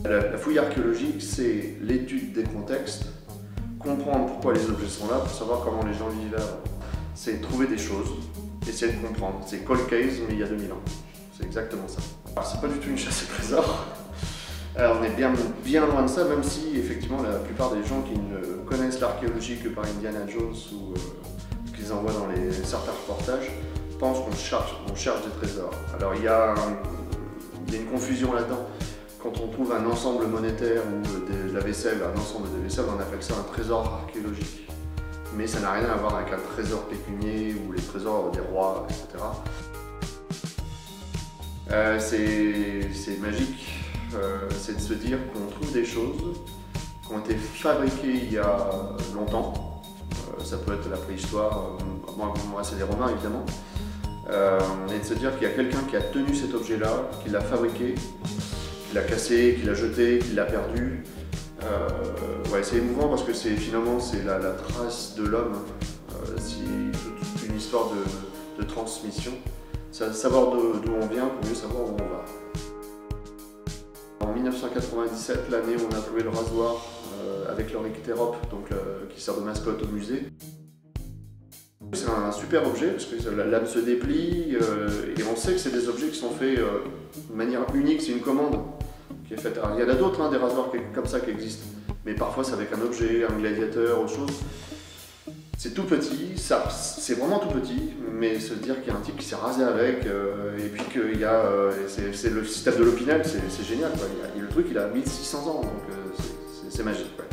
La fouille archéologique, c'est l'étude des contextes, comprendre pourquoi les objets sont là, pour savoir comment les gens vivaient avant. C'est trouver des choses, essayer de comprendre. C'est cold case, mais il y a 2000 ans. C'est exactement ça. Alors, c'est pas du tout une chasse au trésor. On est bien loin de ça, même si effectivement la plupart des gens qui ne connaissent l'archéologie que par Indiana Jones ou ce qu'ils envoient dans certains reportages pensent qu'on cherche des trésors. Alors il y a une confusion là-dedans. Quand on trouve un ensemble monétaire ou de la vaisselle, un ensemble de vaisselle, on appelle ça un trésor archéologique. Mais ça n'a rien à voir avec un trésor pécunier ou les trésors des rois, etc. C'est magique. C'est de se dire qu'on trouve des choses qui ont été fabriquées il y a longtemps. Ça peut être la préhistoire, moi c'est les Romains évidemment. Et de se dire qu'il y a quelqu'un qui a tenu cet objet-là, qui l'a fabriqué, qui l'a cassé, qui l'a jeté, qui l'a perdu. Ouais, c'est émouvant parce que finalement c'est la trace de l'homme, c'est toute une histoire de transmission. Savoir d'où on vient pour mieux savoir où on va. En 1997, l'année où on a trouvé le rasoir avec l'Oryctérope, qui sert de mascotte au musée. C'est un super objet parce que la lame se déplie et on sait que c'est des objets qui sont faits de manière unique, c'est une commande qui est faite. Alors, il y en a d'autres, des rasoirs comme ça qui existent, mais parfois c'est avec un objet, un gladiateur, autre chose. C'est tout petit, c'est vraiment tout petit, mais se dire qu'il y a un type qui s'est rasé avec, et puis qu'il y a, c'est le système de l'Opinel, c'est génial, quoi. Le truc il a 1600 ans, donc c'est magique. Ouais.